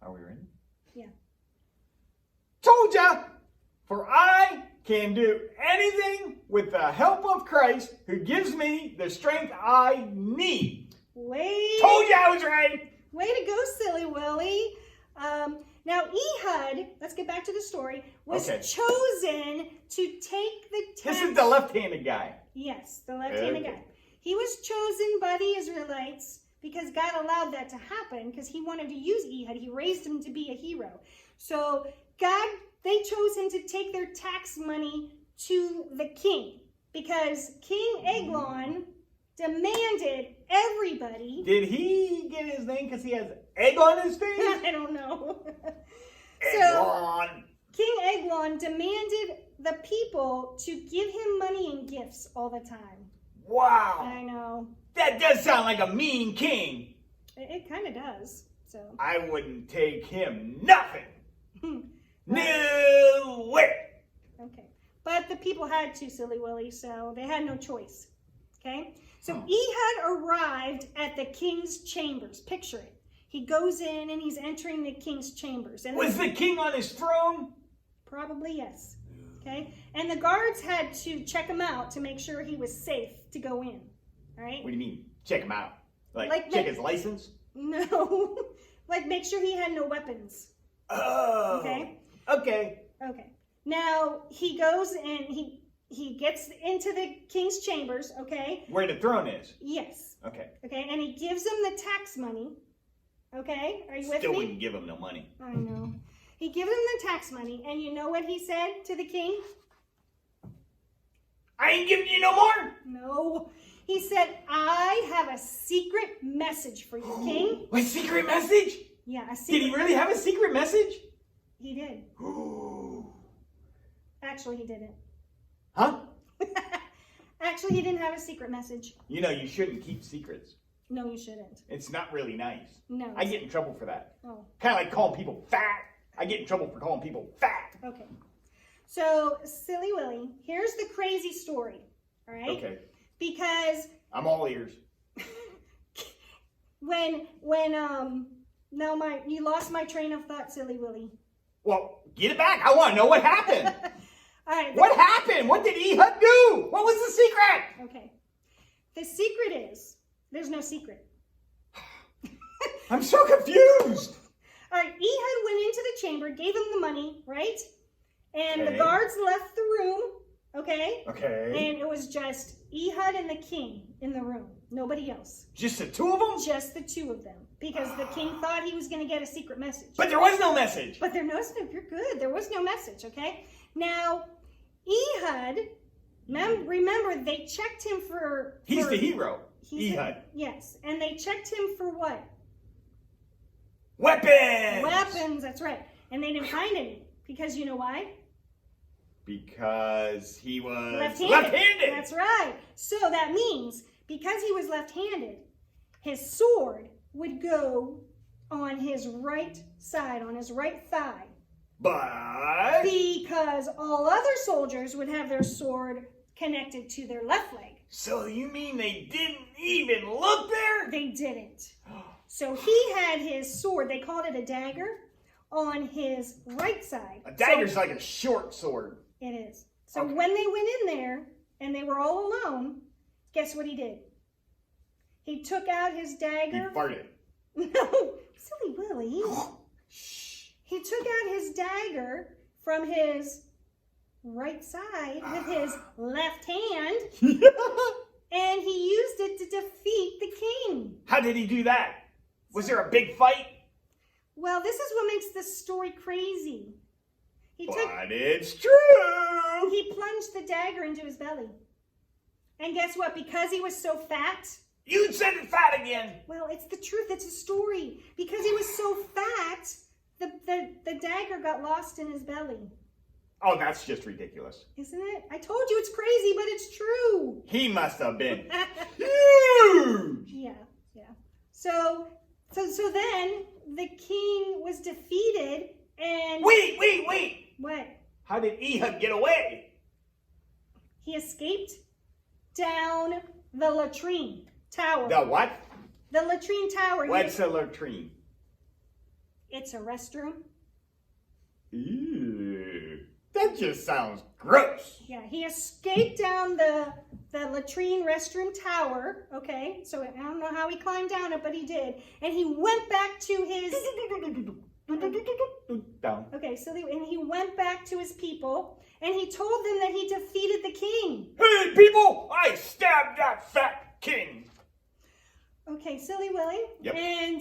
Are we ready? Yeah. Told ya! For I can do anything with the help of Christ who gives me the strength I need. Told ya I was right! Way to go, Silly Willy. Now, Ehud, let's get back to the story, was chosen to take the tax. This is the left-handed guy. Yes, the left-handed guy. He was chosen by the Israelites because God allowed that to happen because he wanted to use Ehud. He raised him to be a hero. So they chose him to take their tax money to the king because King Eglon demanded everybody. Did he get his name because he has egg on his face? I don't know. Eglon. So King Eglon demanded the people to give him money and gifts all the time. Wow. I know. That does sound like a mean king. It kind of does. So I wouldn't take him nothing. No way. Okay. But the people had to, Silly Willy, so they had no choice. Okay? So Ehud arrived at the king's chambers. Picture it. He goes in and he's entering the king's chambers. And was the king on his throne? Probably yes. Okay? And the guards had to check him out to make sure he was safe to go in. All right? What do you mean? Check him out? Like check his license? No. Like make sure he had no weapons. Oh. Okay? Okay. Okay. Now, he goes and he gets into the king's chambers, okay? Where the throne is? Yes. Okay. Okay, and he gives them the tax money. Okay? Are you with Still me? wouldn't give him no money. I know. He gives them the tax money, and you know what he said to the king? I ain't giving you no more? No. He said, I have a secret message for you, king. A secret message? Yeah, a secret. Did he really have a secret message? He did. Actually, he didn't. Huh? Actually, he didn't have a secret message. You know, you shouldn't keep secrets. No, you shouldn't. It's not really nice. No. I get in trouble for that. Oh. Kind of like calling people fat. I get in trouble for calling people fat. Okay. So, Silly Willy, here's the crazy story. All right? Okay. Because I'm all ears. you lost my train of thought, Silly Willy. Well, get it back. I want to know what happened. All right. What happened? What did Ehud do? What was the secret? Okay. The secret is, there's no secret. I'm so confused. All right. Ehud went into the chamber, gave him the money, right? And Okay. the guards left the room, okay? Okay. And it was just Ehud and the king in the room. Nobody else. Just the two of them? Just the two of them. Because the king thought he was going to get a secret message. But there was no message. But you're good. There was no message, okay? Now, Ehud, remember, they checked him for... He's the hero. Ehud. Yes. And they checked him for what? Weapons! Weapons, that's right. And they didn't find any. Because you know why? Because he was left-handed. That's right. So that means, because he was left-handed, his sword would go on his right side, on his right thigh. But... Because all other soldiers would have their sword connected to their left leg. So you mean they didn't even look there? They didn't. So he had his sword, they called it a dagger, on his right side. A dagger's like a short sword. It is. So when they went in there and they were all alone, guess what he did? He took out his dagger. He farted. No, Silly Willy. He took out his dagger from his right side with his left hand, and he used it to defeat the king. How did he do that? Was there a big fight? Well, this is what makes this story crazy. But it's true. He plunged the dagger into his belly. And guess what? Because he was so fat. You said it fat again. Well, it's the truth. It's a story. Because he was so fat, the dagger got lost in his belly. Oh, that's just ridiculous. Isn't it? I told you it's crazy, but it's true. He must have been huge. Yeah. So then the king was defeated and... Wait. What? How did Ehud get away? He escaped down the latrine tower. The what? The latrine tower. What's a latrine? It's a restroom. Ew. That just sounds gross. Yeah, he escaped down the latrine restroom tower, okay? So I don't know how he climbed down it, but he did. And he went back to his... Down. Okay, so and he went back to his people, and he told them that he defeated the king. Hey, people, I stabbed that fat king. Okay, Silly Willy. Yep. And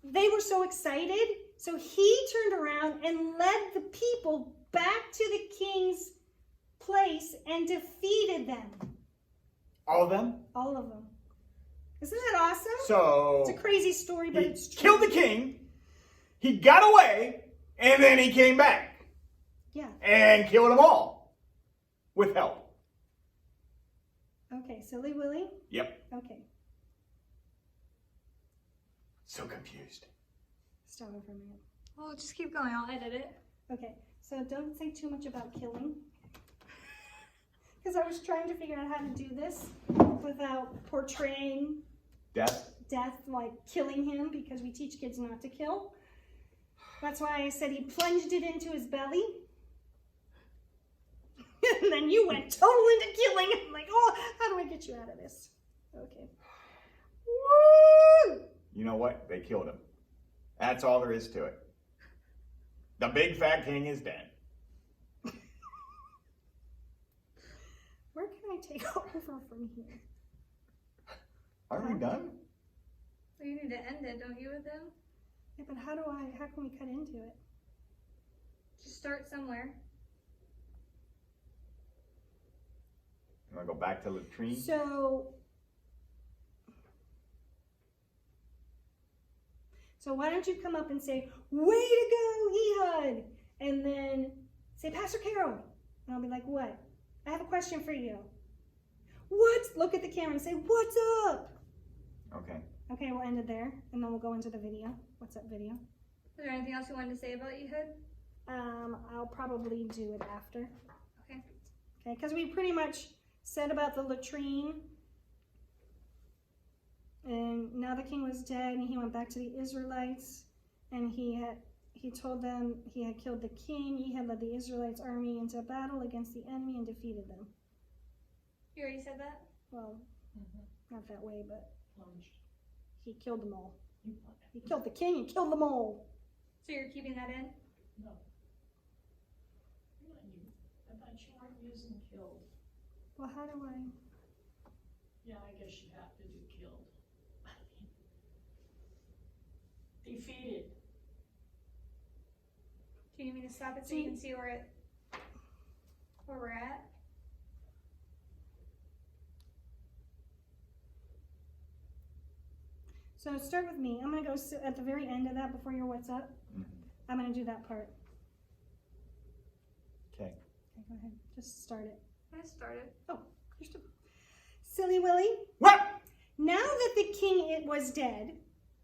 they were so excited, so he turned around and led the people back to the king's place and defeated them. All of them? All of them. Isn't that awesome? So It's a crazy story, but he it's true. killed the king, he got away, and then he came back Yeah. and killed them all with help. Okay, Silly Willy. Yep. Okay, So confused. start over a minute. Well, just keep going. I'll edit it. Okay, so don't say too much about killing. Because I was trying to figure out how to do this without portraying Death? death, like killing him, because we teach kids not to kill. That's why I said he plunged it into his belly. And then you went total into killing. I'm like, oh, how do I get you out of this? Okay. Woo! You know what? They killed him. That's all there is to it. The big fat king is dead. Where can I take over from here? Are we done? Well, you need to end it, don't you, with him? Yeah, but how can we cut into it? Just start somewhere. You want to go back to latrine? So why don't you come up and say, way to go, Ehud, and then say, Pastor Carol, and I'll be like, what? I have a question for you. What? Look at the camera and say, what's up? Okay. Okay, we'll end it there, and then we'll go into the video. What's up video? Is there anything else you wanted to say about Ehud? I'll probably do it after. Okay. Okay, because we pretty much said about the latrine. And now the king was dead, and he went back to the Israelites, and he told them he had killed the king. He had led the Israelites' army into battle against the enemy and defeated them. You already said that? Well, not that way, but he killed them all. He killed the king and killed them all. So you're keeping that in? No. I thought you weren't using killed. Well, how do I? Yeah, I guess you have to do killed. Defeated. Do you need me to stop it so you can see where we're at? So start with me. I'm going to go sit at the very end of that before your what's up. I'm going to do that part. Okay. Okay, go ahead. Just start it. I started. Oh, you're still... Silly Willy. What? Now that the king was dead,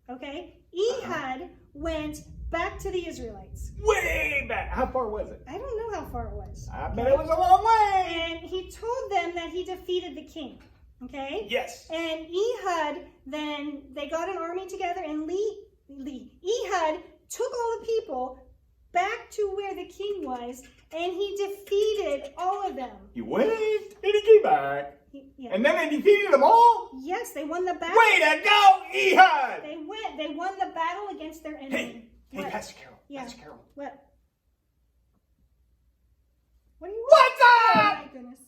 okay, Ehud went back to the Israelites. Way back. How far was it? I don't know how far it was. I bet it was a long way. And he told them that he defeated the king, okay? Yes. And Ehud, then they got an army together, and Ehud took all the people back to where the king was, and he defeated all of them. He went and he came back. Yeah. And then they defeated them all? Yes, they won the battle. Way to go, Ehud! They won the battle against their enemy. Hey, What? Pastor Carol. Yeah. Pastor Carol. What? What do you want? What's Oh up? my goodness.